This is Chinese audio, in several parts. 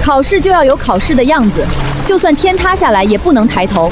考试就要有考试的样子，就算天塌下来也不能抬头，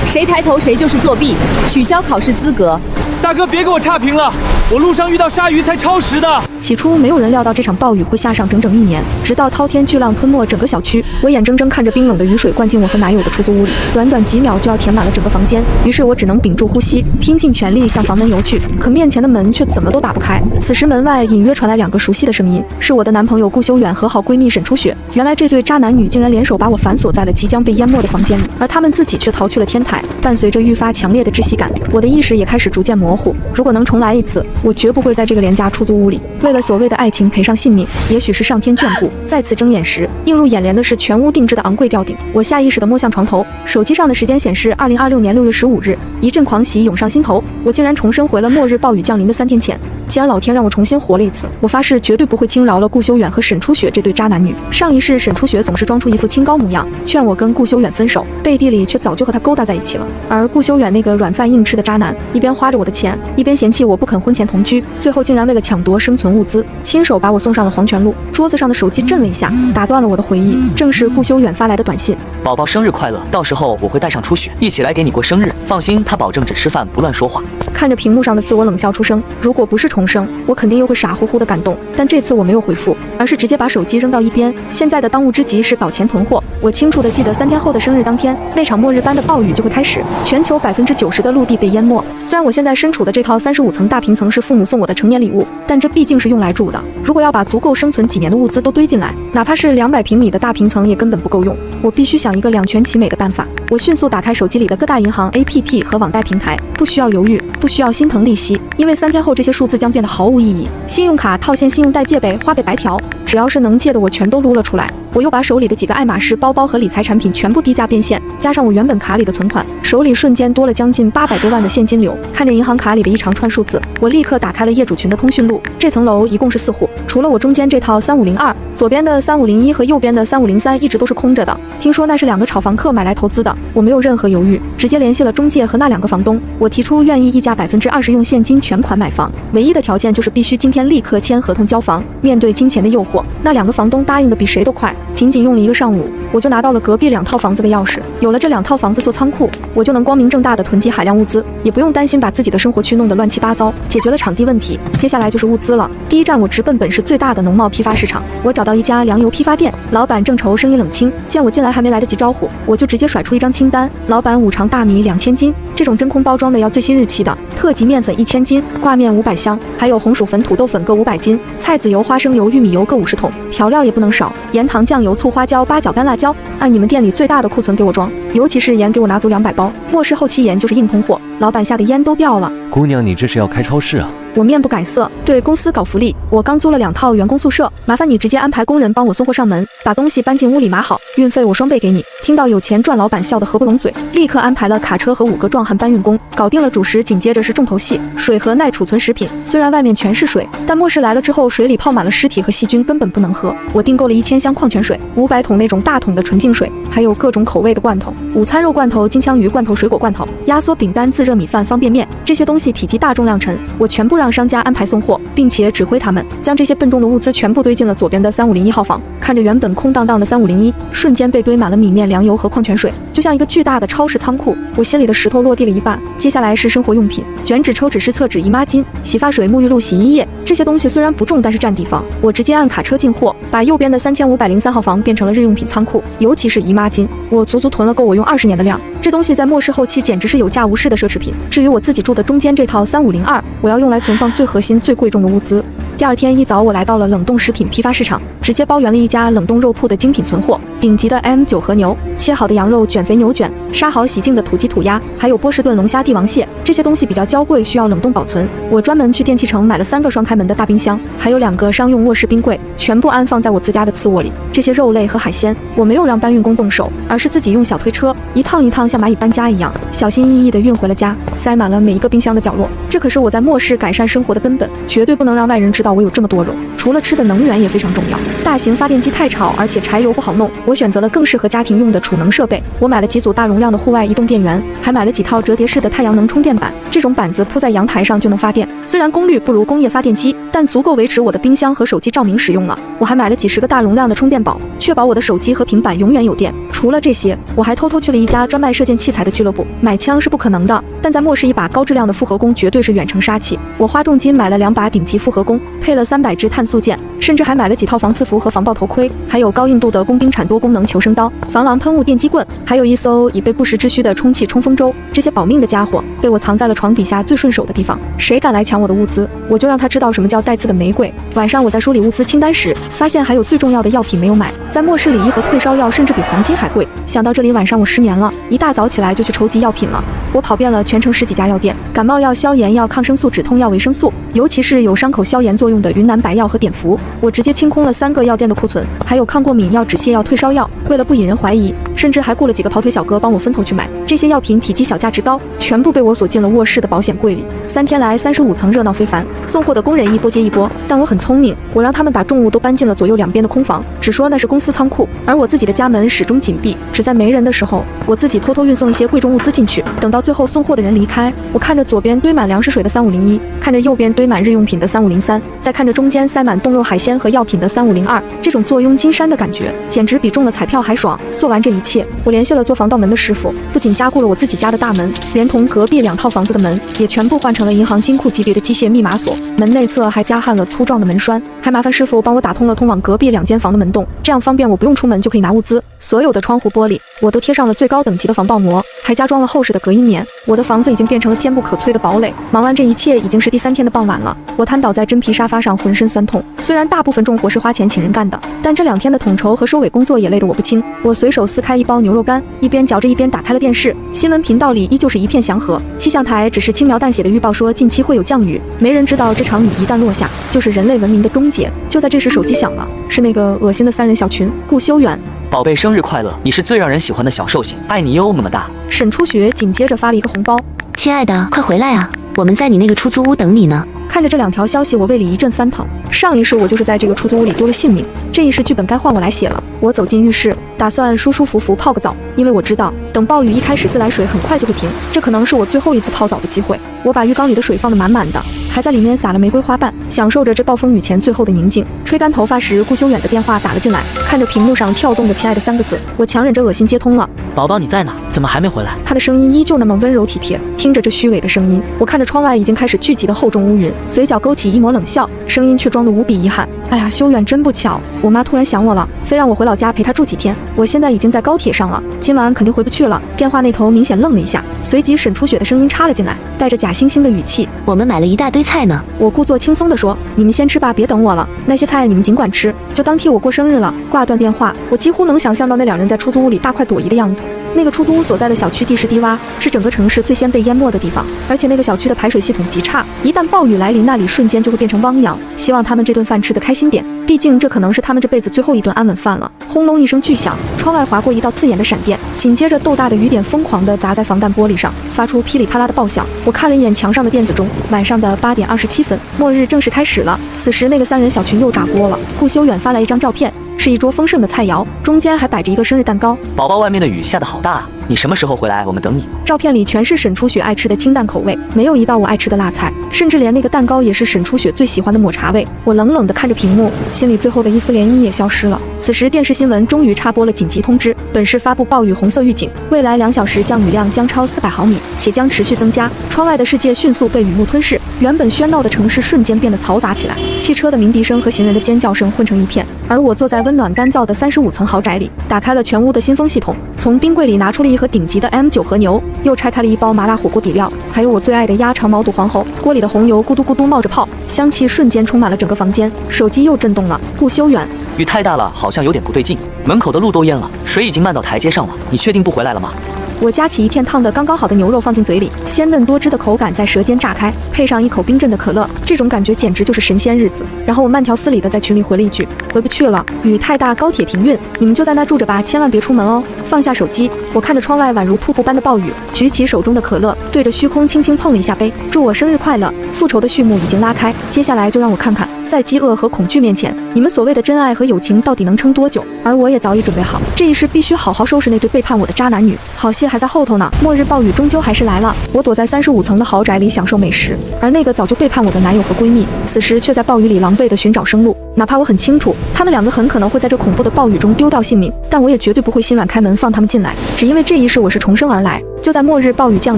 谁抬头谁就是作弊，取消考试资格。大哥，别给我差评了，我路上遇到鲨鱼才超时的。起初没有人料到这场暴雨会下上整整1年，直到滔天巨浪吞没整个小区，我眼睁睁看着冰冷的雨水灌进我和男友的出租屋里，短短几秒就要填满了整个房间。于是我只能屏住呼吸，拼尽全力向房门游去，可面前的门却怎么都打不开。此时门外隐约传来2个熟悉的声音，是我的男朋友顾修远和好闺蜜沈初雪。原来这对渣男女竟然联手把我反锁在了即将被淹没的房间里，而他们自己却逃去了天台。伴随着愈发强烈的窒息感，我的意识也开始逐渐模糊。如果能重来一次，我绝不会在这个廉价出租屋里为了所谓的爱情赔上性命。也许是上天眷顾，再次睁眼时，映入眼帘的是全屋定制的昂贵吊顶。我下意识地摸向床头，手机上的时间显示2026年6月15日。一阵狂喜涌上心头，我竟然重生回了末日暴雨降临的3天前。既然老天让我重新活了一次，我发誓绝对不会轻饶了顾修远和沈初雪这对渣男女。上一世沈初雪总是装出一副清高模样，劝我跟顾修远分手，背地里却早就和他勾搭在一起了。而顾修远那个软饭硬吃的渣男，一边花着我的钱，一边嫌弃我不肯婚前同居，最后竟然为了抢夺生存物资，亲手把我送上了黄泉路。桌子上的手机震了一下，打断了我的回忆，正是顾修远发来的短信：宝宝生日快乐，到时候我会带上初雪一起来给你过生日，放心，他保证只吃饭不乱说话。看着屏幕上的自我冷笑出声，如果不是重生，我肯定又会傻乎乎的感动。但这次我没有回复，而是直接把手机扔到一边。现在的当务之急是搞钱囤货。我清楚地记得3天后的生日当天，那场末日般的暴雨就会开始，全球90%的陆地被淹没。虽然我现在身处的这套35层大平层是父母送我的成年礼物，但这毕竟是用来住的。如果要把足够生存几年的物资都堆进来，哪怕是200平米的大平层也根本不够用。我必须想一个两全其美的办法。我迅速打开手机里的各大银行 APP 和网贷平台，不需要犹豫，不需要心疼利息，因为3天后这些数字将变得毫无意义。信用卡套现、信用贷借呗、花呗白条，只要是能借的我全都撸了出来。我又把手里的几个爱马仕包包和理财产品全部低价变现，加上我原本卡里的存款，手里瞬间多了将近800多万的现金流。看着银行卡里的一长串数字，我立刻打开了业主群的通讯录。这层楼一共是4户，除了我中间这套3502，左边的3501和右边的3503一直都是空着的。听说那是2个炒房客买来投资的，我没有任何犹豫，直接联系了中介和那2个房东。我提出愿意溢价20%用现金全款买房，唯一的条件就是必须今天立刻签合同交房。面对金钱的诱惑，那2个房东答应的比谁都快，仅用了1个上午，我就拿到了隔壁2套房子的钥匙。有了这2套房子做仓库，我就能光明正大的囤积海量物资，也不用担心把自己的生活区弄得乱七八糟。解决了场地问题，接下来就是物资了。第一站我直奔本市最大的农贸批发市场。我找到一家粮油批发店，老板正愁生意冷清，见我进来还没来得及招呼，我就直接甩出一张清单。老板五常大米2000斤，这种真空包装的要最新日期的，特级面粉1000斤，挂面500箱，还有红薯粉、土豆粉各500斤，菜籽油、花生油、玉米油各50桶，调料也不能少，盐、糖、酱油、醋、花椒、八角、干辣椒，按你们店里最大的库存给我装，尤其是盐给我拿足200包。末世后期盐就是硬通货，老板吓得烟都掉了。姑娘，你这是要开超市啊？我面不改色，对公司搞福利，我刚租了2套员工宿舍，麻烦你直接安排工人帮我送货上门，把东西搬进屋里码好，运费我双倍给你。听到有钱赚，老板笑得合不拢嘴，立刻安排了卡车和5个壮汉搬运工，搞定了主食，紧接着是重头戏，水和耐储存食品。虽然外面全是水，但末世来了之后，水里泡满了尸体和细菌，根本不能喝。我订购了1000箱矿泉水，500桶那种大桶的纯净水，还有各种口味的罐头，午餐肉罐头、金枪鱼罐头、水果罐头、压缩饼干、自热米饭、方便面，这些东西体积大、重量沉，我全部让商家安排送货，并且指挥他们将这些笨重的物资全部堆进了左边的3501号房。看着原本空荡荡的3501，瞬间被堆满了米面、粮油和矿泉水，就像一个巨大的超市仓库。我心里的石头落地了一半。接下来是生活用品，卷纸、抽纸湿厕纸、姨妈巾、洗发水、沐浴露、洗衣液，这些东西虽然不重，但是占地方。我直接按卡车进货，把右边的3503号房变成了日用品仓库，尤其是姨妈巾，我足足囤了够我用20年的量。这东西在末世后期简直是有价无市的奢侈品。至于我自己住的中间这套3502，我要用来存放最核心、最贵重的物资。第2天一早，我来到了冷冻食品批发市场，直接包圆了一家冷冻肉铺的精品存货，顶级的 M9和牛，切好的羊肉、卷肥牛卷，杀好洗净的土鸡土鸭，还有波士顿龙虾、帝王蟹，这些东西比较娇贵，需要冷冻保存。我专门去电器城买了3个双开门的大冰箱，还有2个商用卧室冰柜，全部安放在我自家的次卧里。这些肉类和海鲜，我没有让搬运工动手，而是自己用小推车一趟一趟像蚂蚁搬家一样，小心翼翼地运回了家，塞满了每一个冰箱的角落。这可是我在末世改善生活的根本，绝对不能让外人知道。道我有这么多肉。除了吃的，能源也非常重要。大型发电机太吵，而且柴油不好弄，我选择了更适合家庭用的储能设备。我买了几组大容量的户外移动电源，还买了几套折叠式的太阳能充电板。这种板子铺在阳台上就能发电，虽然功率不如工业发电机，但足够维持我的冰箱和手机照明使用了。我还买了几十个大容量的充电宝，确保我的手机和平板永远有电。除了这些，我还偷偷去了一家专卖射箭器材的俱乐部。买枪是不可能的，但在末世一把高质量的复合弓绝对是远程杀器。我花重金买了2把顶级复合弓，配了300支碳素箭，甚至还买了几套防刺服和防爆头盔，还有高硬度的工兵铲多功能求生刀、防狼喷雾电击棍，还有一艘已被不时之需的充气冲锋舟。这些保命的家伙被我藏在了床底下最顺手的地方，谁敢来抢我的物资，我就让他知道什么叫带刺的玫瑰。晚上我在梳理物资清单时，发现还有最重要的药品没有买。在末世里，一盒退烧药甚至比黄金还贵。想到这里，晚上我失眠了，一大早起来就去筹集药品了。我跑遍了全城10几家药店，感冒药、消炎药、抗生素、止痛药、维生素，尤其是有伤口消炎作用的云南白药和碘伏，我直接清空了3个药店的库存，还有抗过敏药、止泻药、退烧药。为了不引人怀疑，甚至还雇了几个跑腿小哥帮我分头去买。这些药品体积小、价值高，全部被我锁进了卧室的保险柜里。3天来35层热闹非凡，送货的工人一波接一波，但我很聪明，我让他们把重物都搬进了左右两边的空房，只说那是公司仓库，而我自己的家门始终紧闭，只在没人的时候，我自己偷偷运送一些贵重物资进去。等到最后送货的人离开，我看着左边堆满粮食水的3501，看着右边堆满日用品的3503，再看着中间塞满冻肉海鲜和药品的3502，这种坐拥金山的感觉简直比中了彩票还爽。做完这一切，我联系了做防盗门的师傅，不仅加固了我自己家的大门，连同隔壁2套房子的门也全部换成了银行金库级别的机械密码锁，门内侧还加焊了粗壮的门栓，还麻烦师傅帮我打通了通往隔壁2间房的门洞，这样方便我不用出门就可以拿物资。所有的窗户玻璃我都贴上了最高等级的防爆膜，还加装了厚实的隔音棉。我的房子已经变成了坚不可摧的堡垒。忙完这一切，已经是第3天的傍晚了，我瘫倒在真皮沙发上，浑身酸痛。虽然大部分重活是花钱请人干的，但这2天的统筹和收尾工作也累得我不轻。我随手撕开一包牛肉干，一边嚼着一边打开了电视。新闻频道里依旧是一片祥和，气象台只是轻描淡写的预报说近期会有降雨。没人知道这场雨一旦落下，就是人类文明的终结。就在这时，手机响了，是那个恶心的3人小群。顾修远，宝贝，生日快乐！你是最让人喜欢的小寿星，爱你哟，么么哒。沈初雪紧接着发了一个红包，亲爱的，快回来啊，我们在你那个出租屋等你呢。看着这2条消息，我胃里一阵翻腾。上一世我就是在这个出租屋里丢了性命，这一世剧本该换我来写了。我走进浴室，打算舒舒服服泡个澡，因为我知道等暴雨一开始，自来水很快就会停，这可能是我最后一次泡澡的机会。我把浴缸里的水放得满满的，还在里面撒了玫瑰花瓣，享受着这暴风雨前最后的宁静。吹干头发时，顾修远的电话打了进来，看着屏幕上跳动的亲爱的3个字，我强忍着恶心接通了。宝宝你在哪？怎么还没回来？他的声音依旧那么温柔体贴。听着这虚伪的声音，我看着窗外已经开始聚集的厚重乌云，嘴角勾起一抹冷笑，声音却装得无比遗憾。哎呀，修远真不巧，我妈突然想我了，非让我回老家陪她住几天。我现在已经在高铁上了，今晚肯定回不去了。电话那头明显愣了一下，随即沈初雪的声音插了进来，带着假惺惺的语气，我们买了一大堆菜呢。我故作轻松地说，你们先吃吧，别等我了，那些菜你们尽管吃，就当替我过生日了。挂断电话，我几乎能想象到那2人在出租屋里大快朵颐的样子。那个出租屋所在的小区地势低洼，是整个城市最先被淹没的地方，而且那个小区的排水系统极差，一旦暴雨来临，那里瞬间就会变成汪洋。希望他们这顿饭吃得开心点，毕竟这可能是他们这辈子最后一顿安稳饭了。轰隆一声巨响，窗外划过一道刺眼的闪电，紧接着豆大的雨点疯狂地砸在防弹玻璃上，发出噼里啪啦的爆响。我看了一眼墙上的电子钟，晚上的8点27分，末日正式开始了。此时那个3人小群又炸锅了。顾修远发来一张照片，是一桌丰盛的菜肴，中间还摆着一个生日蛋糕。宝宝，外面的雨下得好大啊，你什么时候回来？我们等你。照片里全是沈初雪爱吃的清淡口味，没有一道我爱吃的辣菜，甚至连那个蛋糕也是沈初雪最喜欢的抹茶味。我冷冷地看着屏幕，心里最后的一丝涟漪也消失了。此时电视新闻终于插播了紧急通知，本市发布暴雨红色预警，未来2小时降雨量将超400毫米，且将持续增加。窗外的世界迅速被雨幕吞噬，原本喧闹的城市瞬间变得嘈杂起来，汽车的鸣笛声和行人的尖叫声混成一片。而我坐在温暖干燥的35层豪宅里，打开了全屋的新风系统，从冰柜里拿出了一盒顶级的 M9 和牛，又拆开了一包麻辣火锅底料，还有我最爱的鸭肠毛肚黄喉。锅里的红油咕嘟咕嘟冒着泡，香气瞬间充满了整个房间。手机又震动了，顾修远，雨太大了，好像有点不对劲，门口的路都淹了，水已经漫到台阶上了，你确定不回来了吗？我夹起一片烫得刚刚好的牛肉放进嘴里，鲜嫩多汁的口感在舌尖炸开，配上一口冰镇的可乐，这种感觉简直就是神仙日子。然后我慢条斯理地在群里回了一句，回不去了，雨太大，高铁停运，你们就在那住着吧，千万别出门哦。放下手机，我看着窗外宛如瀑布般的暴雨，举起手中的可乐，对着虚空轻轻碰了一下杯，祝我生日快乐。复仇的序幕已经拉开，接下来就让我看看在饥饿和恐惧面前，你们所谓的真爱和友情到底能撑多久？而我也早已准备好，这一世必须好好收拾那对背叛我的渣男女。好戏还在后头呢，末日暴雨终究还是来了。我躲在35层的豪宅里享受美食，而那个早就背叛我的男友和闺蜜，此时却在暴雨里狼狈地寻找生路。哪怕我很清楚，他们两个很可能会在这恐怖的暴雨中丢掉性命，但我也绝对不会心软开门放他们进来，只因为这一世我是重生而来。就在末日暴雨降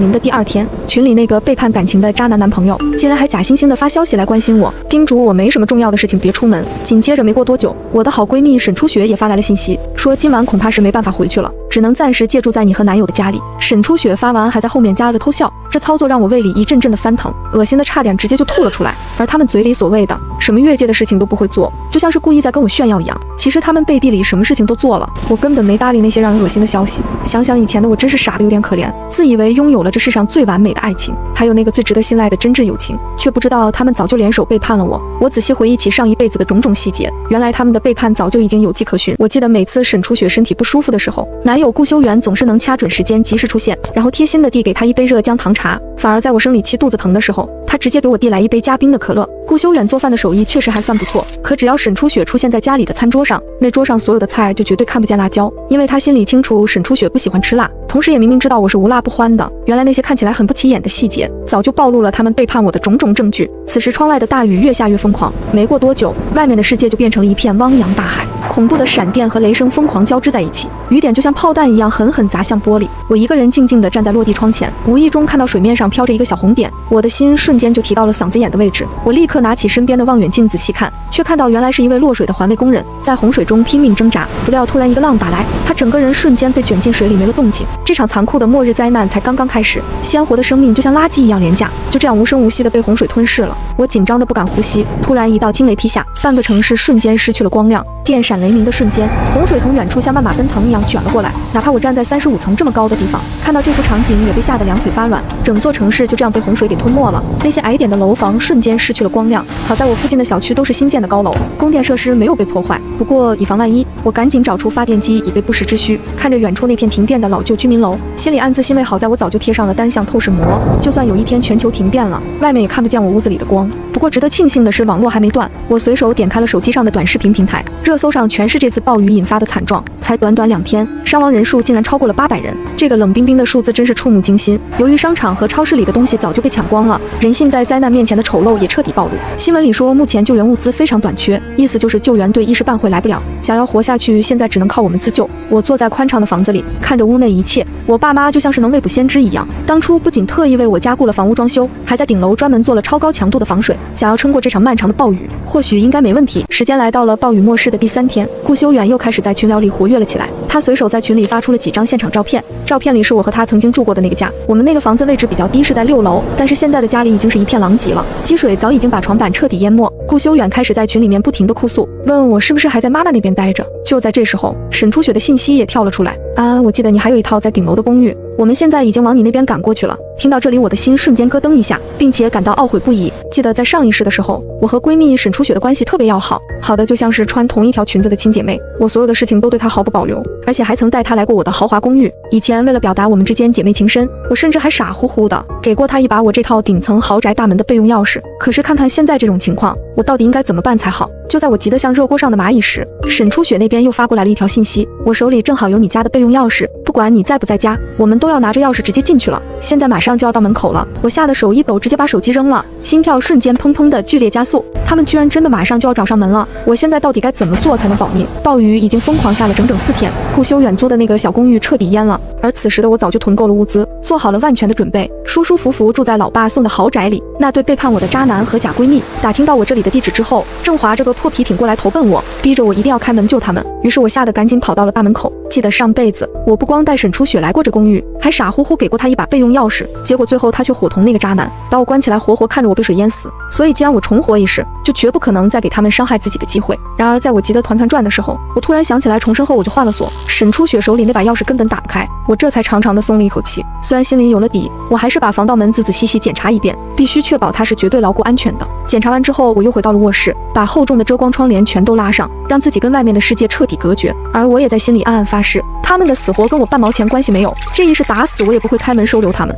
临的第2天，群里那个背叛感情的渣男男朋友竟然还假惺惺地发消息来关心我，叮嘱我没什么重要的事情别出门。紧接着没过多久，我的好闺蜜沈初雪也发来了信息，说今晚恐怕是没办法回去了，只能暂时借住在你和男友的家里。沈初雪发完还在后面加了偷笑，这操作让我胃里一阵阵的翻腾，恶心的差点直接就吐了出来。而他们嘴里所谓的什么越界的事情都不会做，就像是故意在跟我炫耀一样，其实他们背地里什么事情都做了，我根本没搭理那些让人恶心的消息。想想以前的我真是傻得有点可怜，自以为拥有了这世上最完美的爱情，还有那个最值得信赖的真挚友情，却不知道他们早就联手背叛了我。我仔细回忆起上一辈子的种种细节，原来他们的背叛早就已经有迹可循。我记得每次沈初雪身体不舒服的时候，男友顾修远总是能掐准时间及时出现，然后贴心的递给她一杯热姜糖茶，反而在我生理期肚子疼的时候，他直接给我递来一杯加冰的可乐。顾修远做饭的手艺确实还算不错，可只要沈初雪出现在家里的餐桌上，那桌上所有的菜就绝对看不见辣椒，因为他心里清楚沈初雪不喜欢吃辣，同时也明明知道我是无辣不欢的。原来那些看起来很不起眼的细节，早就暴露了他们背叛我的种种证据。此时窗外的大雨越下越疯狂，没过多久，外面的世界就变成了一片汪洋大海，恐怖的闪电和雷声疯狂交织在一起，雨点就像炮弹一样狠狠砸向玻璃。我一个人静静地站在落地窗前，无意中看到水面上飘着一个小红点，我的心瞬间就提到了嗓子眼的位置。我立刻拿起身边的望远镜仔细看，却看到原来是一位落水的环卫工人在洪水中拼命挣扎。不料突然一个浪打来，他整个人瞬间被卷进水里没了动静。这场残酷的末日灾难才刚刚开始，鲜活的生命就像垃圾一样廉价，就这样无声无息地被洪水吞噬了。我紧张得不敢呼吸，突然一道惊雷劈下，半个城市瞬间失去了光亮，电闪雷鸣的瞬间，洪水从远处像万马奔腾一样卷了过来。哪怕我站在35层这么高的地方，看到这幅场景也被吓得两腿发软。整座城市就这样被洪水给吞没了，那些矮点的楼房瞬间失去了光亮。好在我附近的小区都是新建的高楼，供电设施没有被破坏，不过以防万一，我赶紧找出发电机以备不时之需。看着远处那片停电的老旧居民楼，心里暗自欣慰，好在我早就贴上了单向透视膜，就算有一天全球停电了，外面也看不见我屋子里的光。不过值得庆幸的是，网络还没断。我随手点开了手机上的短视频平台，热搜上全是这次暴雨引发的惨状，才短短2天，伤亡人数竟然超过了800人。这个冷冰冰的数字真是触目惊心。由于商场和超市里的东西早就被抢光了，人性在灾难面前的丑陋也彻底暴露。新闻里说，目前救援物资非常短缺，意思就是救援队一时半会来不了，想要活下去，现在只能靠我们自救。我坐在宽敞的房子里，看着屋内一切，我爸妈就像是能未卜先知一样，当初不仅特意为我家雇了房屋装修，还在顶楼专门做了超高强度的防水，想要撑过这场漫长的暴雨，或许应该没问题。时间来到了暴雨末世的第3天，顾修远又开始在群聊里活跃了起来。他随手在群里发出了几张现场照片，照片里是我和他曾经住过的那个家。我们那个房子位置比较低，是在6楼，但是现在的家里已经是一片狼藉了，积水早已经把床板彻底淹没。顾修远开始在群里面不停地哭诉，问我是不是还在妈妈那边待着。就在这时候，沈初雪的信息也跳了出来，我记得你还有一套在顶楼的公寓，我们现在已经往你那边赶过去了。听到这里，我的心瞬间咯噔一下，并且感到懊悔不已。记得在上一世的时候，我和闺蜜沈初雪的关系特别要好，好的就像是穿同一条裙子的亲姐妹，我所有的事情都对她毫不保留，而且还曾带她来过我的豪华公寓。以前为了表达我们之间姐妹情深，我甚至还傻乎乎的给过她一把我这套顶层豪宅大门的备用钥匙。可是看看现在这种情况，我到底应该怎么办才好？就在我急得像热锅上的蚂蚁时，沈初雪那边又发过来了一条信息，我手里正好有你家的备用钥匙，不管你在不在家，我们都要拿着钥匙直接进去了，现在马上就要到门口了。我吓得手一抖，直接把手机扔了，心跳瞬间砰砰的剧烈加速。他们居然真的马上就要找上门了，我现在到底该怎么做才能保命？暴雨已经疯狂下了整整4天，顾修远租的那个小公寓彻底淹了，而此时的我早就囤够了物资，做好了万全的准备，舒舒服服住在老爸送的豪宅里。那对背叛我的渣男和假闺蜜打听到我这里的地址之后，正划着个破皮艇过来投奔我，逼着我一定要开门救他们。于是我吓得赶紧跑到了大门口。记得上辈子我不光带沈初雪来过这公寓，还傻乎乎给过她一把备用钥匙，结果最后她却伙同那个渣男把我关起来，活活看着我被水淹死。所以既然我重活一世，就绝不可能再给他们伤害自己的机会。然而在我急得团团转的时候，我突然想起来重生后我就换了锁，沈初雪手里那把钥匙根本打不开，我这才长长的松了一口气。虽然心里有了底，我还是把防盗门仔仔细细检查一遍，必须确保它是绝对牢固安全的。检查完之后，我又回到了卧室，把厚重的遮光窗帘全都拉上，让自己跟外面的世界彻底隔绝。而我也在心里暗暗发誓，他们的死活跟我半毛钱关系没有，这一世打死我也不会开门收留他们。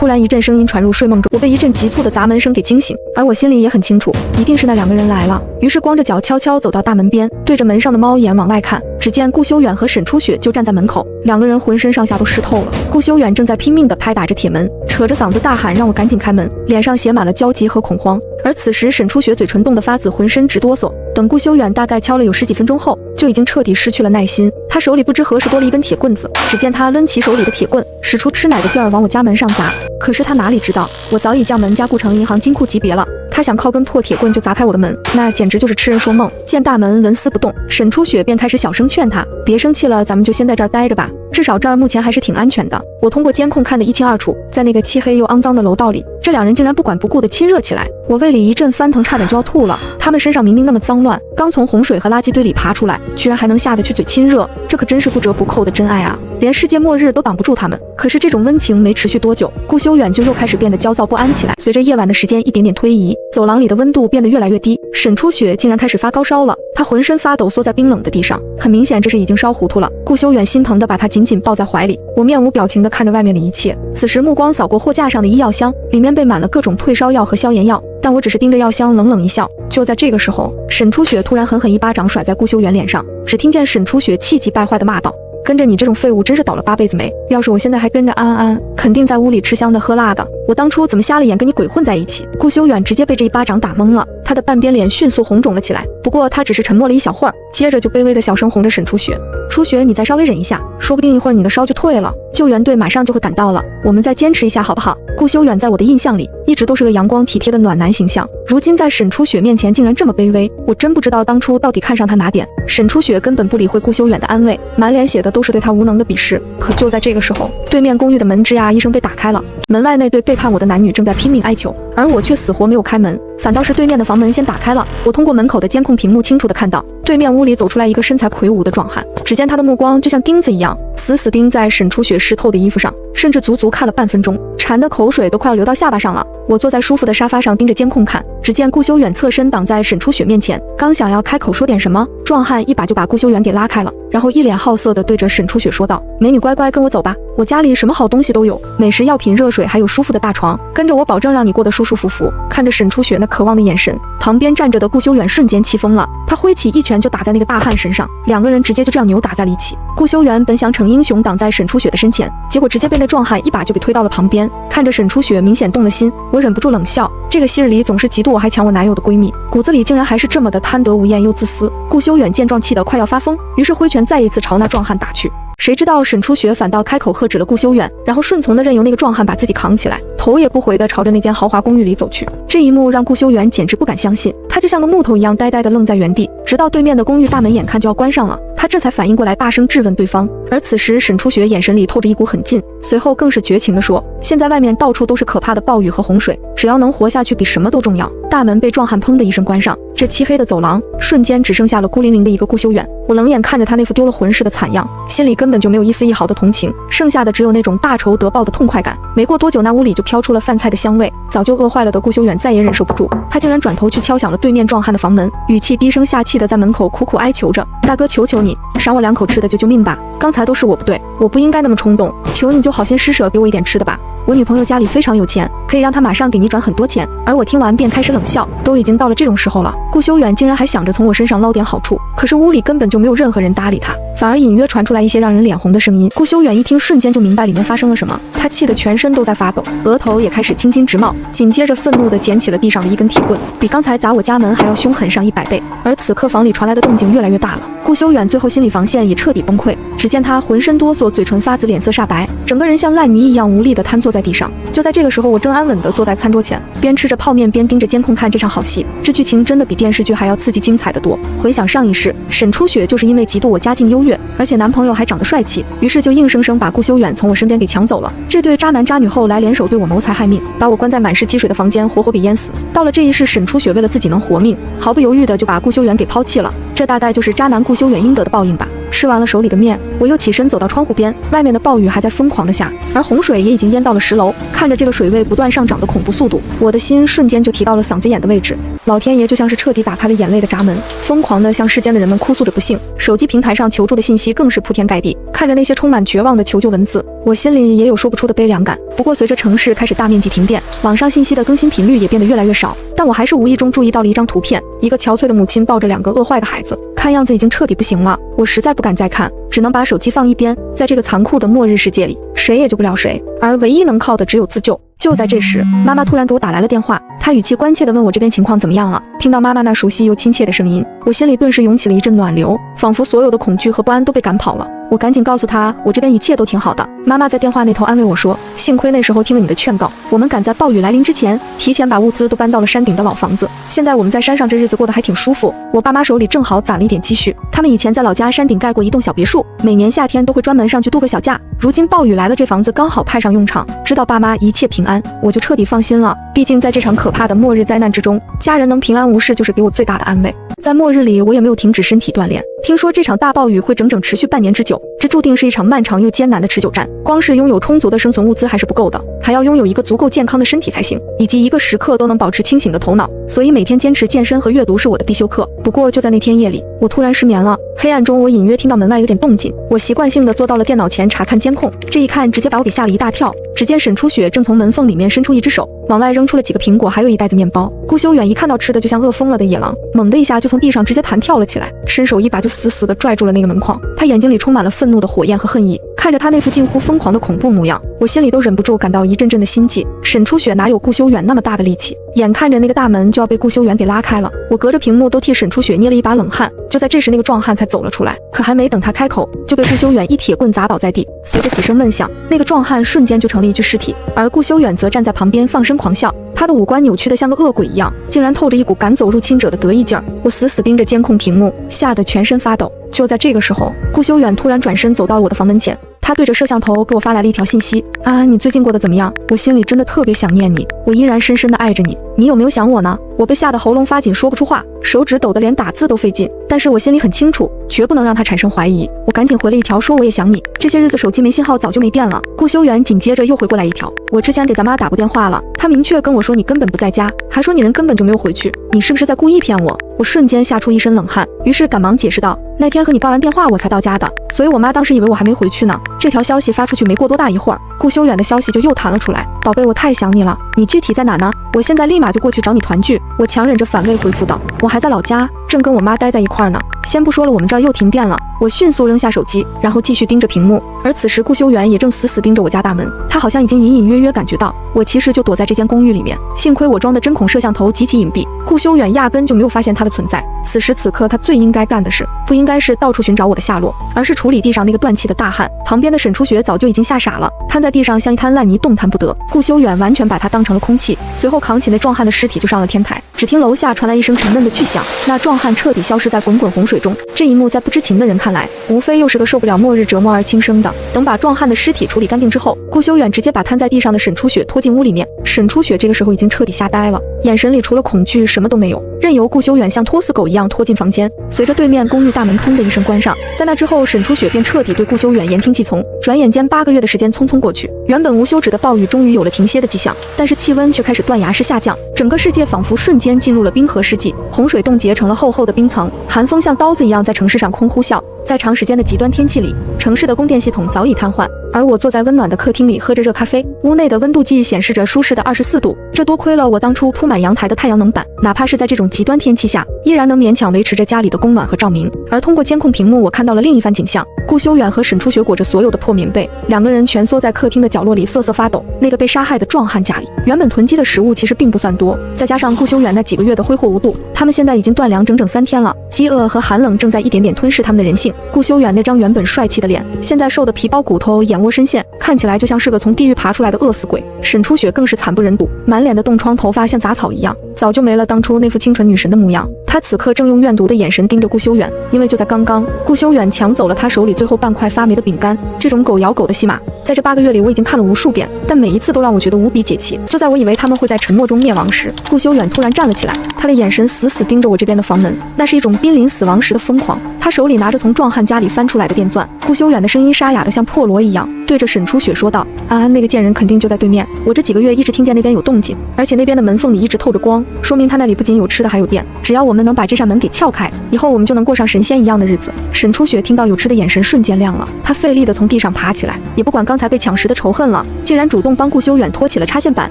突然一阵声音传入睡梦中，我被一阵急促的砸门声给惊醒，而我心里也很清楚，一定是那2个人来了。于是光着脚悄悄走到大门边，对着门上的猫眼往外看，只见顾修远和沈初雪就站在门口，2个人浑身上下都湿透了。顾修远正在拼命地拍打着铁门，扯着嗓子大喊让我赶紧开门，脸上写满了焦急和恐慌。而此时沈初雪嘴唇冻得发紫，浑身直哆嗦。等顾修远大概敲了有10几分钟后，就已经彻底失去了耐心。他手里不知何时多了一根铁棍子，只见他抡起手里的铁棍，使出吃奶的劲儿往我家门上砸。可是他哪里知道，我早已将门加固成银行金库级别了。他想靠根破铁棍就砸开我的门，那简直就是痴人说梦。见大门纹丝不动，沈初雪便开始小声劝他，别生气了，咱们就先在这儿待着吧，至少这儿目前还是挺安全的。我通过监控看得一清二楚，在那个漆黑又肮脏的楼道里，这2人竟然不管不顾地亲热起来。我胃里一阵翻腾，差点就要吐了。他们身上明明那么脏乱，刚从洪水和垃圾堆里爬出来，居然还能下得去嘴亲热，这可真是不折不扣的真爱啊！连世界末日都挡不住他们。可是这种温情没持续多久，顾修远就又开始变得焦躁不安起来。随着夜晚的时间一点点推移，走廊里的温度变得越来越低，沈初雪竟然开始发高烧了，她浑身发抖，缩在冰冷的地上，很明显这是已经烧糊涂了。顾修远心疼地把她紧紧抱在怀里，我面无表情地看着外面的一切，此时目光扫过货架上的医药箱，里面备满了各种退烧药和消炎药，但我只是盯着药箱冷冷一笑。就在这个时候，沈初雪突然狠狠一巴掌甩在顾修远脸上，只听见沈初雪气急败坏地骂道：跟着你这种废物真是倒了8辈子霉，要是我现在还跟着安安，肯定在屋里吃香的喝辣的，我当初怎么瞎了眼跟你鬼混在一起。顾修远直接被这一巴掌打懵了，他的半边脸迅速红肿了起来，不过他只是沉默了一小会儿，接着就卑微的小声哄着沈初雪：初雪，你再稍微忍一下，说不定一会儿你的烧就退了，救援队马上就会赶到了，我们再坚持一下好不好？顾修远在我的印象里一直都是个阳光体贴的暖男形象，如今在沈初雪面前竟然这么卑微，我真不知道当初到底看上他哪点。沈初雪根本不理会顾修远的安慰，满脸写的都是对他无能的鄙视。可就在这个时候，对面公寓的门吱呀一声被打开了，门外那对背叛我的男女正在拼命哀求，而我却死活没有开门，反倒是对面的房门先打开了。我通过门口的监控屏幕清楚地看到，对面屋里走出来一个身材魁梧的壮汉，只见他的目光就像钉子一样，死死钉在沈初雪湿透的衣服上，甚至足足看了半分钟，馋的口水都快要流到下巴上了。我坐在舒服的沙发上盯着监控看，只见顾修远侧身挡在沈初雪面前，刚想要开口说点什么，壮汉一把就把顾修远给拉开了，然后一脸好色地对着沈初雪说道：美女乖乖跟我走吧，我家里什么好东西都有，美食药品热水还有舒服的大床，跟着我保证让你过得舒舒服服。看着沈初雪那渴望的眼神，旁边站着的顾修远瞬间气疯了，他挥起一拳就打在那个大汉身上，2个人直接就这样扭打在了一起。顾修远本想逞英雄挡在沈初雪的身前，结果直接被那壮汉一把就给推到了旁边。看着沈初雪明显动了心，我忍不住冷笑，这个昔日里总是嫉妒我还抢我男友的闺蜜，骨子里竟然还是这么的贪得无厌又自私。顾修远见状气得快要发疯，于是挥拳再一次朝那壮汉打去。谁知道沈初雪反倒开口喝止了顾修远，然后顺从的任由那个壮汉把自己扛起来，头也不回的朝着那间豪华公寓里走去。这一幕让顾修远简直不敢相信，他就像个木头一样呆呆的愣在原地，直到对面的公寓大门眼看就要关上了，他这才反应过来，大声质问对方。而此时沈初雪眼神里透着一股狠劲，随后更是绝情地说：现在外面到处都是可怕的暴雨和洪水，只要能活下去比什么都重要。大门被壮汉砰的一声关上，这漆黑的走廊瞬间只剩下了孤零零的一个顾修远。我冷眼看着他那副丢了魂似的惨样，心里根本就没有一丝一毫的同情，剩下的只有那种大仇得报的痛快感。没过多久，那屋里就飘出了饭菜的香味，早就饿坏了的顾修远再也忍受不住，他竟然转头去敲响了对面壮汉的房门，语气低声下气的在门口苦苦哀求着：大哥，求求你赏我2口吃的救救命吧，刚才都是我不对，我不应该那么冲动，求你就好心施舍给我一点吃的吧，我女朋友家里非常有钱，可以让她马上给你转很多钱。而我听完便开始冷笑，都已经到了这种时候了，顾修远竟然还想着从我身上捞点好处，可是屋里根本就没有任何人搭理他，反而隐约传出来一些让人脸红的声音。顾修远一听瞬间就明白里面发生了什么，他气得全身都在发抖，额头也开始青筋直冒，紧接着愤怒地捡起了地上的一根铁棍，比刚才砸我家门还要凶狠上100倍。而此刻房里传来的动静越来越大了，顾修远最后心理防线也彻底崩溃，只见他浑身哆嗦，嘴唇发紫，脸色煞白，整个人像烂泥一样无力地瘫坐在地上。就在这个时候，我正安稳地坐在餐桌前，边吃着泡面边盯着监控看这场好戏，这剧情真的比电视剧还要刺激精彩得多。回想上一世，沈初雪就是因为嫉妒我家境优越，而且男朋友还长得帅气，于是就硬生生把顾修远从我身边给抢走了。这对渣男渣女后来联手对我谋财害命，把我关在满是积水的房间，活活给淹死。到了这一世，沈初雪为了自己能活命，毫不犹豫的就把顾修远给抛弃了，这大概就是渣男顾修远应得的报应吧。吃完了手里的面，我又起身走到窗户边，外面的暴雨还在疯狂的下，而洪水也已经淹到了10楼。看着这个水位不断上涨的恐怖速度，我的心瞬间就提到了嗓子眼的位置。老天爷就像是彻底打开了眼泪的闸门，疯狂的向世间的人们哭诉着不幸，手机平台上求助的信息更是铺天盖地。看着那些充满绝望的求救文字，我心里也有说不出的悲凉感。不过随着城市开始大面积停电，网上信息的更新频率也变得越来越少，但我还是无意中注意到了一张图片，一个憔悴的母亲抱着2个饿坏的孩子，看样子已经彻底不行了。我实在不敢再看，只能把手机放一边。在这个残酷的末日世界里，谁也救不了谁，而唯一能靠的只有自救。就在这时，妈妈突然给我打来了电话，她语气关切地问我这边情况怎么样了。听到妈妈那熟悉又亲切的声音，我心里顿时涌起了一阵暖流，仿佛所有的恐惧和不安都被赶跑了。我赶紧告诉她，我这边一切都挺好的。妈妈在电话那头安慰我说，幸亏那时候听了你的劝告，我们赶在暴雨来临之前，提前把物资都搬到了山顶的老房子。现在我们在山上这日子过得还挺舒服，我爸妈手里正好攒了一点积蓄，他们以前在老家山顶盖过一栋小别墅，每年夏天都会专门上去度个小假。如今暴雨来了，这房子刚好派上用场。知道爸妈一切平安，我就彻底放心了。毕竟在这场可怕的末日灾难之中，家人能平安无事就是给我最大的安慰。在末日里，我也没有停止身体锻炼。听说这场大暴雨会整整持续半年之久，这注定是一场漫长又艰难的持久战。光是拥有充足的生存物资还是不够的，还要拥有一个足够健康的身体才行，以及一个时刻都能保持清醒的头脑。所以每天坚持健身和阅读是我的必修课。不过就在那天夜里，我突然失眠了。黑暗中，我隐约听到门外有点动静，我习惯性地坐到了电脑前查看监控。这一看，直接把我给吓了一大跳。只见沈初雪正从门缝里面伸出一只手，往外扔出了几个苹果，还有一袋子面包。顾修远一看到吃的，就像饿疯了的野狼，猛地一下就从地上直接弹跳了起来，伸手一把就死死地拽住了那个门框。他眼睛里充满了愤怒的火焰和恨意，看着他那副近乎疯狂的恐怖模样，我心里都忍不住感到一阵阵的心悸。沈初雪哪有顾修远那么大的力气？眼看着那个大门就要被顾修远给拉开了，我隔着屏幕都替沈初雪捏了一把冷汗。就在这时，那个壮汉才走了出来，可还没等他开口，就被顾修远一铁棍砸倒在地。随着几声闷响，那个壮汉瞬间就成了一具尸体，而顾修远则站在旁边放声狂笑。他的五官扭曲得像个恶鬼一样，竟然透着一股赶走入侵者的得意劲儿。我死死盯着监控屏幕，吓得全身发抖。就在这个时候，顾修远突然转身走到了我的房门前，他对着摄像头给我发来了一条信息：安安，你最近过得怎么样？我心里真的特别想念你，我依然深深的爱着你，你有没有想我呢？我被吓得喉咙发紧，说不出话，手指抖得连打字都费劲，但是我心里很清楚，绝不能让他产生怀疑。我赶紧回了一条，说我也想你，这些日子手机没信号，早就没电了。顾修远紧接着又回过来一条，我之前给咱妈打过电话了，她明确跟我说你根本不在家，还说你人根本就没有回去，你是不是在故意骗我？我瞬间吓出一身冷汗，于是赶忙解释道，那天和你挂完电话我才到家的，所以我妈当时以为我还没回去呢。这条消息发出去没过多大一会儿，顾修远的消息就又弹了出来，宝贝，我太想你了，你具体在哪呢？我现在立马就过去找你团聚。我强忍着反胃回复道，我还在老家，正跟我妈待在一块儿呢。先不说了，我们这儿又停电了。我迅速扔下手机，然后继续盯着屏幕。而此时顾修远也正死死盯着我家大门，他好像已经隐隐约约感觉到我其实就躲在这间公寓里面。幸亏我装的针孔摄像头极其隐蔽，顾修远压根就没有发现他的存在。此时此刻，他最应该干的事，不应该是到处寻找我的下落，而是处理地上那个断气的大汉。旁边的沈初雪早就已经吓傻了，瘫在地上像一滩烂泥，动弹不得。顾修远完全把他当成了空气，随后扛起那壮汉的尸体就上了天台。只听楼下传来一声沉闷的巨响，那壮汉彻底消失在滚滚洪水中。这一幕在不知情的人看来，无非又是个受不了末日折磨而轻生的。等把壮汉的尸体处理干净之后，顾修远直接把瘫在地上的沈初雪拖进屋里面。沈初雪这个时候已经彻底吓呆了，眼神里除了恐惧什么都没有，任由顾修远像拖死狗一样拖进房间。随着对面公寓大门砰的一声关上，在那之后，沈初雪便彻底对顾修远言听计从。转眼间8个月的时间匆匆过去，原本无休止的暴雨终于有了停歇的迹象，但是气温却开始断崖式下降，整个世界仿佛瞬间进入了冰河世纪，洪水冻结成了厚厚的冰层，寒风像刀子一样在城市上空呼啸。在长时间的极端天气里，城市的供电系统早已瘫痪，而我坐在温暖的客厅里喝着热咖啡，屋内的温度计显示着舒适的24度。这多亏了我当初铺满阳台的太阳能板，哪怕是在这种极端天气下，依然能勉强维持着家里的供暖和照明。而通过监控屏幕，我看到了另一番景象，顾修远和沈初雪裹着所有的破棉被，两个人蜷缩在客厅的角落里瑟瑟发抖。那个被杀害的壮汉家里原本囤积的食物其实并不算多，再加上顾修远那几个月的挥霍无度，他们现在已经断粮整整3天了，饥饿和寒冷正在一点点吞噬他们的人性。顾修远那张原本帅气的脸，现在瘦得皮包骨头，眼窝深陷，看起来就像是个从地狱爬出来的饿死鬼。沈初雪更是惨不忍睹，满脸的冻疮，头发像杂草一样，早就没了当初那副清纯女神的模样。她此刻正用怨毒的眼神盯着顾修远，因为就在刚刚，顾修远抢走了她手里最后半块发霉的饼干。这种狗咬狗的戏码，在这8个月里我已经看了无数遍，但每一次都让我觉得无比解气。就在我以为他们会在沉默中灭亡时，顾修远突然站了起来，他的眼神死死盯着我这边的房门，那是一种濒临死亡时的疯狂。他手里拿着从壮汉家里翻出来的电钻。顾修远的声音沙哑得像破锣一样，对着沈初雪说道：“那个贱人肯定就在对面，我这几个月一直听见那边有动静，而且那边的门缝里一直透着光，说明他那里不仅有吃的还有电。只要我们能把这扇门给撬开，以后我们就能过上神仙一样的日子。”沈初雪听到有吃的眼神瞬间亮了，她费力地从地上爬起来，也不管刚才被抢食的仇恨了，竟然主动帮顾修远拖起了插线板。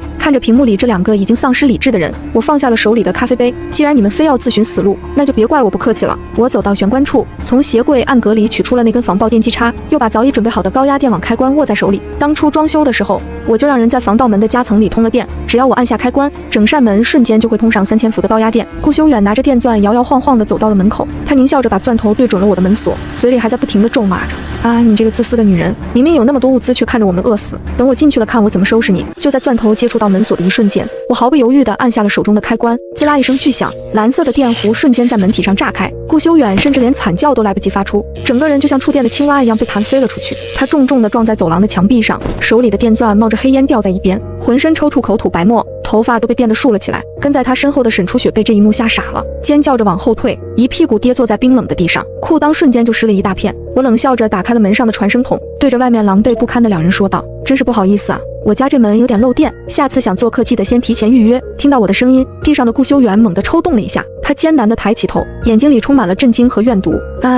看着屏幕里这两个已经丧失理智的人，我放下了手里的咖啡杯。既然你们非要自寻死路，那就别怪我不客气了。我走到玄关处，从鞋柜暗格里取出了那根防爆电击叉，又把早已准备好的高压电网开关握在手里。当初装修的时候，我就让人在防盗门的夹层里通了电，只要我按下开关，整扇门瞬间就会通上3000伏的高压电。顾修远拿着电钻摇摇晃晃地走到了门口，他狞笑着把钻头对准了我的门锁，嘴里还在不停地咒骂着：“你这个自私的女人，明明有那么多物资，却看着我们饿死。等我进去了，看我怎么收拾你！”就在钻头接触到门锁的一瞬间，我毫不犹豫地按下了手中的开关，滋啦一声巨响，蓝色的电弧瞬间在门体上炸开。顾修远甚至连惨叫都来不及发出，整个人就像触电的青蛙一样被弹飞了出去。他重重地撞在走廊的墙壁上，手里的电钻冒着黑烟掉在一边，浑身抽搐，口吐白沫，头发都被电得竖了起来。跟在他身后的沈初雪被这一幕吓傻了，尖叫着往后退，一屁股跌坐在冰冷的地上，裤裆瞬间就湿了一大片。我冷笑着打开了门上的传声筒，对着外面狼狈不堪的两人说道：“真是不好意思啊，我家这门有点漏电，下次想做客记得先提前预约。”听到我的声音，地上的顾修远猛地抽动了一下，他艰难地抬起头，眼睛里充满了震惊和怨毒。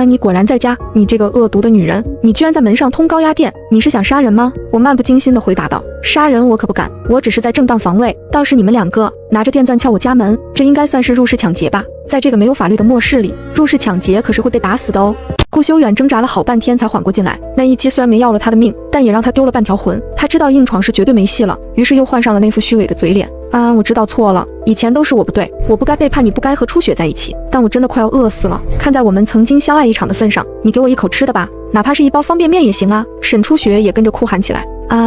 你果然在家，你这个恶毒的女人，你居然在门上通高压电，你是想杀人吗？我漫不经心地回答道：“杀人我可不敢，我只是在正当防卫。倒是你们两个拿着电钻撬我家门，这应该算是入室抢劫吧？在这个没有法律的末世里，入室抢劫可是会被打死的哦。”顾修远挣扎了好半天才缓过劲来，那一击虽然没要了他的命，但也让他丢了半条魂。他知道硬闯是绝对没戏了，于是又换上了那副虚伪的嘴脸。我知道错了，以前都是我不对，我不该背叛你，不该和初雪在一起，但我真的快要饿死了。看在我们曾经相爱一场的份上，你给我一口吃的吧，哪怕是一包方便面也行啊！沈初雪也跟着哭喊起来：“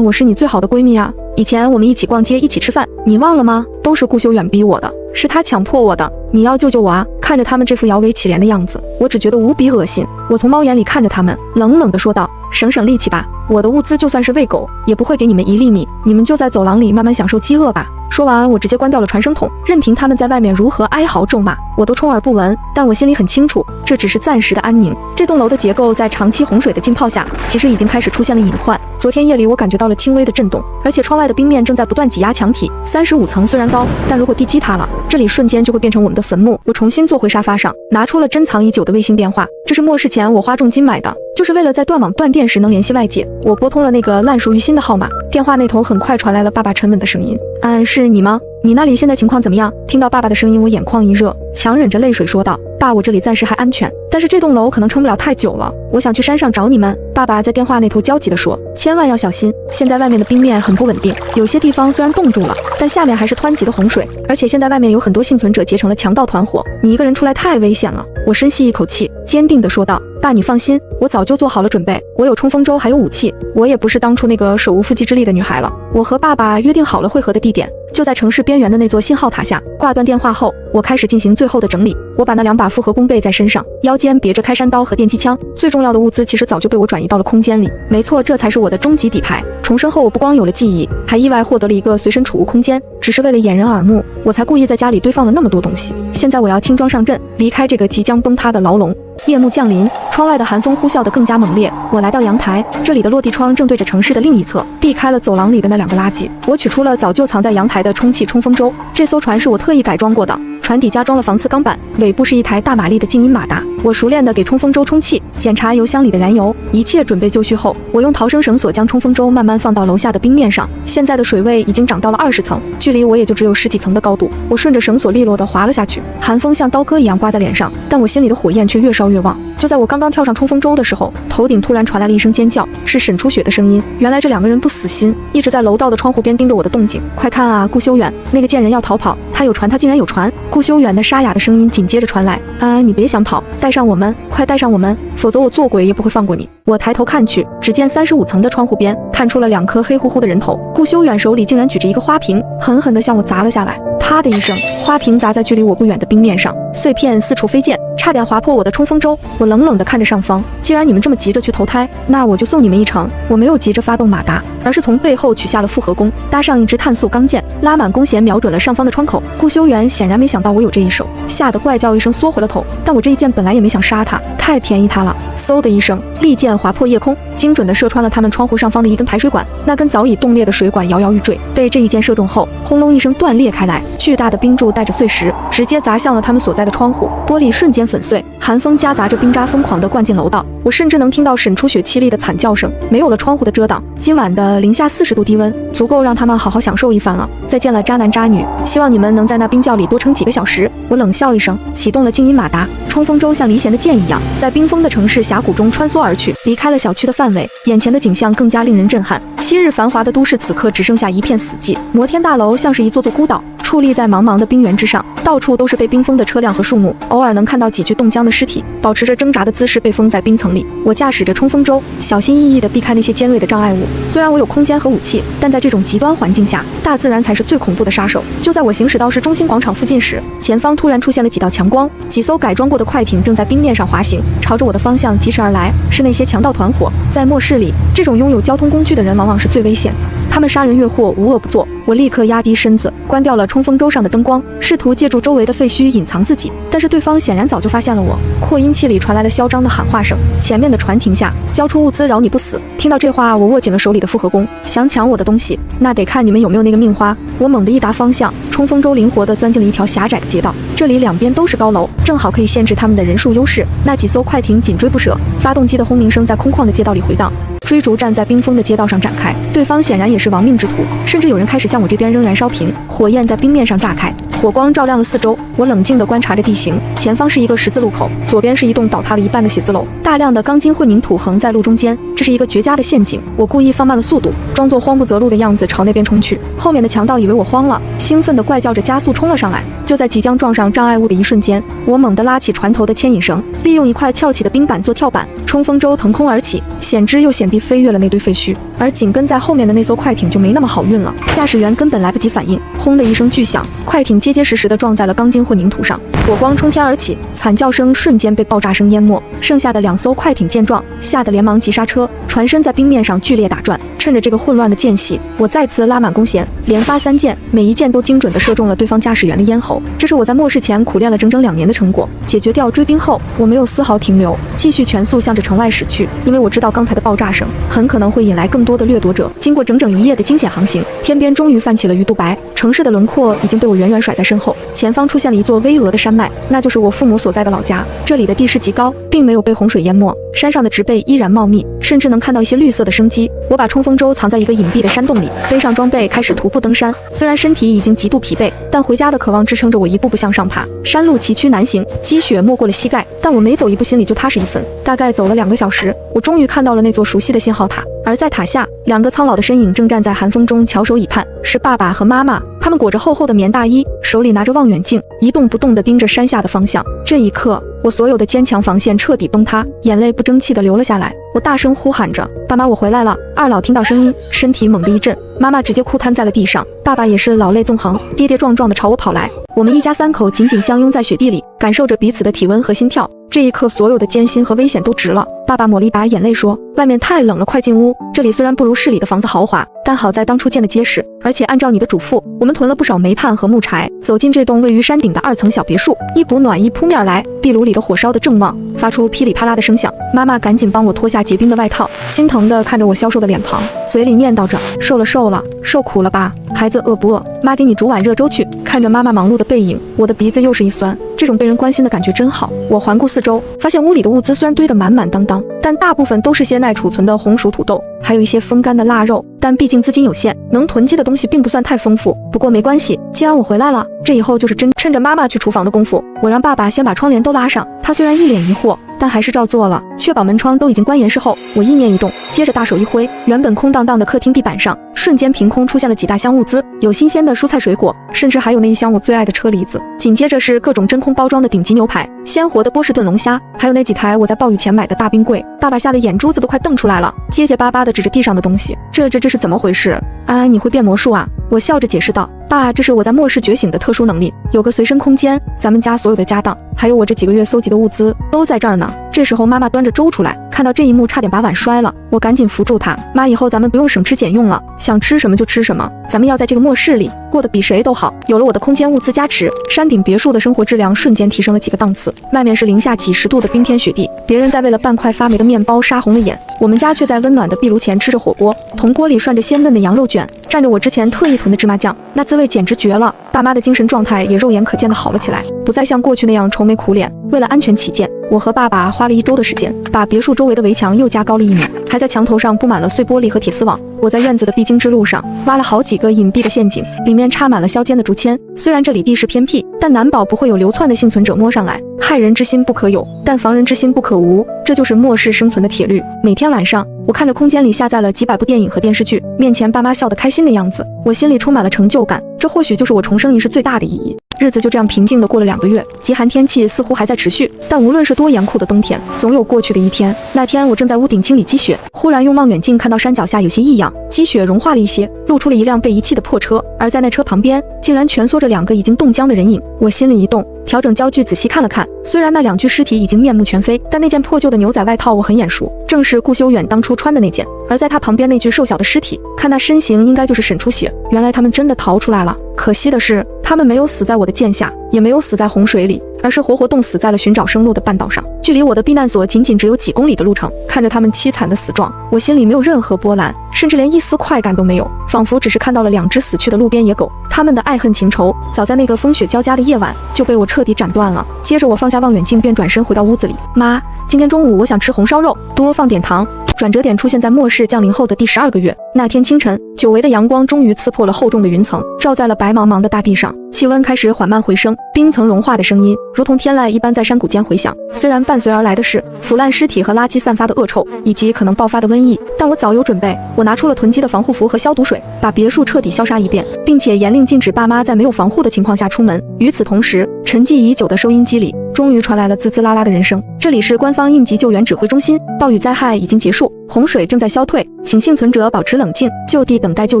我是你最好的闺蜜啊！以前我们一起逛街，一起吃饭，你忘了吗？都是顾修远逼我的，是他强迫我的，你要救救我啊！”看着他们这副摇尾乞怜的样子，我只觉得无比恶心。我从猫眼里看着他们，冷冷地说道：“省省力气吧，我的物资就算是喂狗，也不会给你们1粒米，你们就在走廊里慢慢享受饥饿吧。”说完，我直接关掉了传声筒，任凭他们在外面如何哀嚎咒骂，我都充耳不闻。但我心里很清楚，这只是暂时的安宁。这栋楼的结构在长期洪水的浸泡下，其实已经开始出现了隐患。昨天夜里，我感觉到了轻微的震动，而且窗外的冰面正在不断挤压墙体。35层虽然高，但如果地基塌了，这里瞬间就会变成我们的坟墓。我重新坐回沙发上，拿出了珍藏已久的卫星电话，这是末世前我花重金买的，就是为了在断网断电时能联系外界。我拨通了那个烂熟于心的号码，电话那头很快传来了爸爸沉稳的声音：“是你吗？你那里现在情况怎么样？”听到爸爸的声音，我眼眶一热，强忍着泪水说道：“爸，我这里暂时还安全，但是这栋楼可能撑不了太久了，我想去山上找你们。”爸爸在电话那头焦急地说：“千万要小心，现在外面的冰面很不稳定，有些地方虽然冻住了，但下面还是湍急的洪水，而且现在外面有很多幸存者结成了强盗团伙，你一个人出来太危险了。”我深吸一口气，坚定地说道：“爸，你放心，我早就做好了准备，我有冲锋舟，还有武器，我也不是当初那个手无缚鸡之力的女孩了。”我和爸爸约定好了汇合的地点，就在城市边缘的那座信号塔下。挂断电话后，我开始进行最后的整理。我把那2把复合弓背在身上，腰间别着开山刀和电击枪。最重要的物资其实早就被我转移到了空间里。没错，这才是我的终极底牌。重生后，我不光有了记忆，还意外获得了一个随身储物空间。只是为了掩人耳目，我才故意在家里堆放了那么多东西。现在我要轻装上阵，离开这个即将崩塌的牢笼。夜幕降临，窗外的寒风呼啸得更加猛烈。我来到阳台，这里的落地窗正对着城市的另一侧，避开了走廊里的那2个垃圾。我取出了早就藏在阳台的充气冲锋舟，这艘船是我特意改装过的，船底加装了防刺钢板，尾部是一台大马力的静音马达。我熟练地给冲锋舟充气，检查油箱里的燃油，一切准备就绪后，我用逃生绳索将冲锋舟慢慢放到楼下的冰面上。现在的水位已经涨到了20层，距离我也就只有10几层的高度。我顺着绳索利落地滑了下去，寒风像刀割一样刮在脸上，但我心里的火焰却越烧越旺。就在我刚刚跳上冲锋舟的时候，头顶突然传来了一声尖叫，是沈初雪的声音。原来这2个人不死心，一直在楼道的窗户边盯着我的动静。快看啊，顾修远，那个贱人要逃跑，他有船，他竟然有船！顾修远的沙哑的声音紧接着传来：“你别想跑，带上我们，快带上我们，否则我做鬼也不会放过你。”我抬头看去，只见35层的窗户边探出了2颗黑乎乎的人头，顾修远手里竟然举着一个花瓶，狠狠地向我砸了下来。啪的一声，花瓶砸在距离我不远的冰面上，碎片四处飞溅，差点划破我的冲锋舟。我冷冷地看着上方，既然你们这么急着去投胎，那我就送你们一程。我没有急着发动马达，而是从背后取下了复合弓，搭上一支碳素钢箭，拉满弓弦，瞄准了上方的窗口。顾修远显然没想到我有这一手，吓得怪叫一声缩回了头。但我这一箭本来也没想杀他，太便宜他了。嗖的一声，利箭划破夜空，精准地射穿了他们窗户上方的一根排水管。那根早已冻裂的水管摇摇欲坠，被这一箭射中后，轰隆一声断裂开来，巨大的冰柱带着碎石直接砸向了他们所在的窗户，玻璃瞬间粉碎，寒风夹杂着冰渣疯狂地灌进楼道。我甚至能听到沈初雪凄厉的惨叫声。没有了窗户的遮挡，今晚的零下40度低温，足够让他们好好享受一番了。再见了，渣男渣女，希望你们能在那冰窖里多撑几个小时。我冷笑一声，启动了静音马达，冲锋舟像离弦的箭一样，在冰封的城市峡谷中穿梭而去，离开了小区的范围，眼前的景象更加令人震撼。昔日繁华的都市此刻只剩下一片死寂，摩天大楼像是一座座孤岛，矗立在茫茫的冰原之上，到处都是被冰封的车辆和树木，偶尔能看到几具冻僵的尸体，保持着挣扎的姿势被封在冰层里。我驾驶着冲锋舟，小心翼翼地避开那些尖锐的障碍物。虽然我有空间和武器，但在这种极端环境下，大自然才是最恐怖的杀手。就在我行驶到市中心广场附近时，前方突然出现了几道强光，几艘改装过的快艇正在冰面上滑行，朝着我的方向疾驰而来。是那些强盗团伙。在末世里，这种拥有交通工具的人往往是最危险的，他们杀人越货，无恶不作。我立刻压低身子，关掉了冲锋舟上的灯光，试图借助周围的废墟隐藏自己。但是对方显然早就发现了我。扩音器里传来了嚣张的喊话声：“前面的船停下，交出物资，饶你不死。”听到这话，我握紧了手里的复合弓，想抢我的东西，那得看你们有没有那个命花。我猛地一达方向，冲锋舟灵活地钻进了一条狭窄的街道，这里两边都是高楼，正好可以限制他们的人数优势。那几艘快艇紧追不舍，发动机的轰鸣声在空旷的街道里回荡。追逐战在冰封的街道上展开，对方显然也是亡命之徒，甚至有人开始向我这边扔燃烧瓶，火焰在冰面上炸开，火光照亮了四周。我冷静地观察着地形，前方是一个十字路口，左边是一栋倒塌了一半的写字楼，大量的钢筋混凝土横在路中间，这是一个绝佳的陷阱。我故意放慢了速度，装作慌不择路的样子朝那边冲去。后面的强盗以为我慌了，兴奋地怪叫着加速冲了上来。就在即将撞上障碍物的一瞬间，我猛地拉起船头的牵引绳，利用一块翘起的冰板做跳板，冲锋舟腾空而起，险之又险地飞越了那堆废墟。而紧跟在后面的那艘快艇就没那么好运了，驾驶员根本来不及反应，轰的一声巨响，快艇结结实实地撞在了钢筋混凝土上，火光冲天而起，惨叫声瞬间被爆炸声淹没。剩下的两艘快艇见状，吓得连忙急刹车，船身在冰面上剧烈打转。趁着这个混乱的间隙，我再次拉满弓弦，连发3箭，每一箭都精准地射中了对方驾驶员的咽喉。这是我在末世前苦练了整整2年的成果。解决掉追兵后，我没有丝毫停留，继续全速向着城外驶去，因为我知道刚才的爆炸声很可能会引来更多的掠夺者。经过整整1夜的惊险航行，天边终于泛起了鱼肚白，城市的轮廓已经被我远远甩在身后。前方出现了一座巍峨的山脉，那就是我父母所在的老家。这里的地势极高，并没有被洪水淹没，山上的植被依然茂密，甚至能看到一些绿色的生机。我把冲锋舟藏在一个隐蔽的山洞里，背上装备开始徒步登山。虽然身体已经极度疲惫，但回家的渴望支撑着我一步步向上爬。山路崎岖难行，积雪没过了膝盖，但我每走一步心里就踏实一分。大概走了2个小时，我终于看到了那座熟悉的信号塔，而在塔下，2个苍老的身影正站在寒风中翘首以盼，是爸爸和妈妈。他们裹着厚厚的棉大衣，手里拿着望远镜，一动不动地盯着山下的方向。这一刻，我所有的坚强防线彻底崩塌，眼泪不争气地流了下来。我大声呼喊着：“爸妈，我回来了！”二老听到声音，身体猛地一震，妈妈直接哭瘫在了地上，爸爸也是老泪纵横，跌跌撞撞地朝我跑来。我们一家3口紧紧相拥在雪地里，感受着彼此的体温和心跳。这一刻，所有的艰辛和危险都值了。爸爸抹了一把眼泪说：“外面太冷了，快进屋。这里虽然不如市里的房子豪华，但好在当初建的结实，而且按照你的嘱咐，我们囤了不少煤炭和木柴。”走进这栋位于山顶的2层小别墅，一股暖意扑面来，壁炉里的火烧得正旺，发出噼里啪啦的声响。妈妈赶紧帮我脱下结冰的外套，心疼地看着我消瘦的脸庞，嘴里念叨着：“瘦了瘦了，受苦了吧？孩子饿不饿？妈给你煮碗热粥去。”看着妈妈忙碌的背影，我的鼻子又是一酸。这种被人关心的感觉真好。我环顾四周，发现屋里的物资虽然堆得满满当当，但大部分都是些耐储存的红薯土豆，还有一些风干的腊肉。但毕竟资金有限，能囤积的东西并不算太丰富。不过没关系，既然我回来了，这以后就是趁着妈妈去厨房的功夫，我让爸爸先把窗帘都拉上。他虽然一脸疑惑，但还是照做了。确保门窗都已经关严实后，我意念一动，接着大手一挥，原本空荡荡的客厅地板上瞬间凭空出现了几大箱物资，有新鲜的蔬菜水果，甚至还有那一箱我最爱的车厘子。紧接着是各种真空包装的顶级牛排，鲜活的波士顿龙虾，还有那几台我在暴雨前买的大冰柜。爸爸吓得眼珠子都快瞪出来了，结结巴巴地指着地上的东西：“这是怎么回事？安安，你会变魔术啊？”我笑着解释道：“爸，这是我在末世觉醒的特殊能力，有个随身空间，咱们家所有的家当，还有我这几个月搜集的物资，都在这儿呢。”这时候妈妈端着粥出来，看到这一幕差点把碗摔了，我赶紧扶住她。妈，以后咱们不用省吃俭用了，想吃什么就吃什么，咱们要在这个末世里过得比谁都好。有了我的空间物资加持，山顶别墅的生活质量瞬间提升了几个档次。外面是零下几十度的冰天雪地，别人在为了半块发霉的面包杀红了眼，我们家却在温暖的壁炉前吃着火锅，铜锅里涮着鲜嫩的羊肉卷，蘸着我之前特意囤的芝麻酱，那滋味简直绝了。爸妈的精神状态也肉眼可见的好了起来，不再像过去那样愁眉苦脸。为了安全起见，我和爸爸花了1周的时间，把别墅周围的围墙又加高了1米，还在墙头上布满了碎玻璃和铁丝网。我在院子的必经之路上挖了好几个隐蔽的陷阱，里面插满了削尖的竹签。虽然这里地势偏僻，但难保不会有流窜的幸存者摸上来。害人之心不可有，但防人之心不可无，这就是末世生存的铁律。每天晚上，我看着空间里下载了几百部电影和电视剧，面前爸妈笑得开心的样子，我心里充满了成就感。这或许就是我重生一世最大的意义。日子就这样平静地过了2个月，极寒天气似乎还在持续，但无论是多严酷的冬天，总有过去的一天。那天我正在屋顶清理积雪，忽然用望远镜看到山脚下有些异样，积雪融化了一些，露出了一辆被遗弃的破车，而在那车旁边竟然蜷缩着2个已经冻僵的人影。我心里一动，调整焦距仔细看了看，虽然那2具尸体已经面目全非，但那件破旧的牛仔外套我很眼熟，正是顾修远当初穿的那件。而在他旁边那具瘦小的尸体，看那身形应该就是沈初雪。原来他们真的逃出来了。可惜的是，他们没有死在我的剑下，也没有死在洪水里，而是活活冻死在了寻找生路的半岛上。距离我的避难所仅仅只有几公里的路程。看着他们凄惨的死状，我心里没有任何波澜，甚至连一丝快感都没有，仿佛只是看到了2只死去的路边野狗。他们的爱恨情仇，早在那个风雪交加的夜晚就被我彻底斩断了。接着我放下望远镜，便转身回到屋子里。妈，今天中午我想吃红烧肉，多放点糖。转折点出现在末世降临后的第12个月。那天清晨，久违的阳光终于刺破了厚重的云层，照在了白茫茫的大地上。气温开始缓慢回升，冰层融化的声音如同天籁一般在山谷间回响。虽然伴随而来的是腐烂尸体和垃圾散发的恶臭，以及可能爆发的瘟疫，但我早有准备。我拿出了囤积的防护服和消毒水，把别墅彻底消杀一遍，并且严令禁止爸妈在没有防护的情况下出门。与此同时，沉寂已久的收音机里终于传来了滋滋啦啦的人声。这里是官方应急救援指挥中心，暴雨灾害已经结束，洪水正在消退，请幸存者保持冷静，就地等待救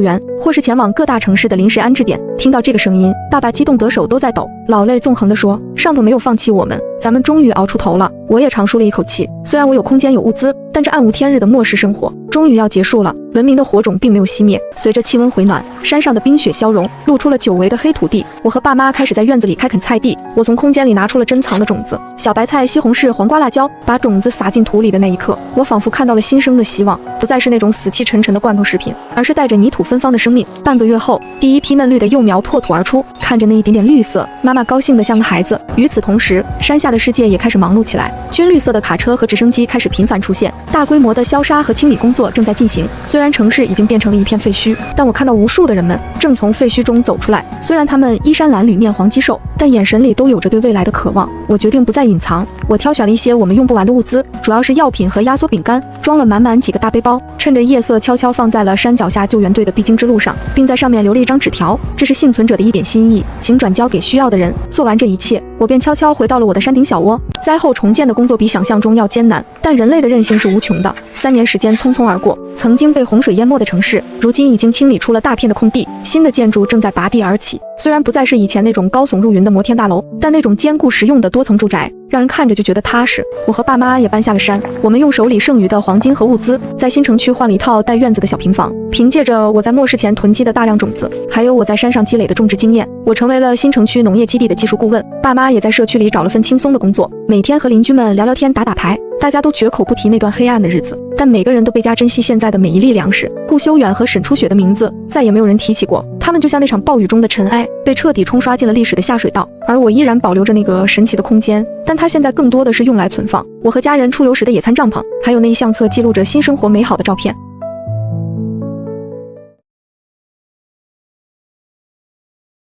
援，或是前往各大城市的临时安置点。听到这个声音，爸爸激动得手都在抖，老泪纵横地说：“上头没有放弃我们，咱们终于熬出头了。”我也长舒了一口气，虽然我有空间有物资，但这暗无天日的末世生活终于要结束了。文明的火种并没有熄灭，随着气温回暖，山上的冰雪消融，露出了久违的黑土地。我和爸妈开始在院子里开垦菜地，我从空间里拿出了珍藏的种子，小白菜、西红柿、黄瓜、辣椒。把种子撒进土里的那一刻，我仿佛看到了新生的希望，不再是那种死气沉沉的罐头食品，而是带着泥土芬芳的生命。半个月后，第一批嫩绿的幼苗破土而出，看着那一点点绿色，妈妈高兴得像个孩子。与此同时，山下的世界也开始忙碌起来，军绿色的卡车和直升机开始频繁出现，大规模的消杀和清理工作正在进行。虽然城市已经变成了一片废墟，但我看到无数的人们正从废墟中走出来，虽然他们衣衫褴褛、面黄肌瘦，但眼神里都有着对未来的渴望。我决定不再隐藏，我挑选了一些我们用不完的物资，主要是药品和压缩饼干，装了满满几个大背包，趁着夜色悄悄放在了山脚下救援队的必经之路上，并在上面留了一张纸条，这是幸存者的一点心意，请转交给需要的人。做完这一切，我便悄悄回到了我的山顶小窝。灾后重建的工作比想象中要艰难，但人类的韧性是无穷的。3年时间匆匆而过，曾经被洪水淹没的城市，如今已经清理出了大片的空地，新的建筑正在拔地而起。虽然不再是以前那种高耸入云的摩天大楼，但那种坚固实用的多层住宅让人看着就觉得踏实。我和爸妈也搬下了山，我们用手里剩余的黄金和物资，在新城区换了一套带院子的小平房。凭借着我在末世前囤积的大量种子，还有我在山上积累的种植经验，我成为了新城区农业基地的技术顾问。爸妈也在社区里找了份轻松的工作，每天和邻居们聊聊天、打打牌。大家都绝口不提那段黑暗的日子，但每个人都倍加珍惜现在的每一粒粮食。顾修远和沈初雪的名字再也没有人提起过，他们就像那场暴雨中的尘埃，被彻底冲刷进了历史的下水道。而我依然保留着那个神奇的空间，但它现在更多的是用来存放我和家人出游时的野餐帐篷，还有那一相册记录着新生活美好的照片。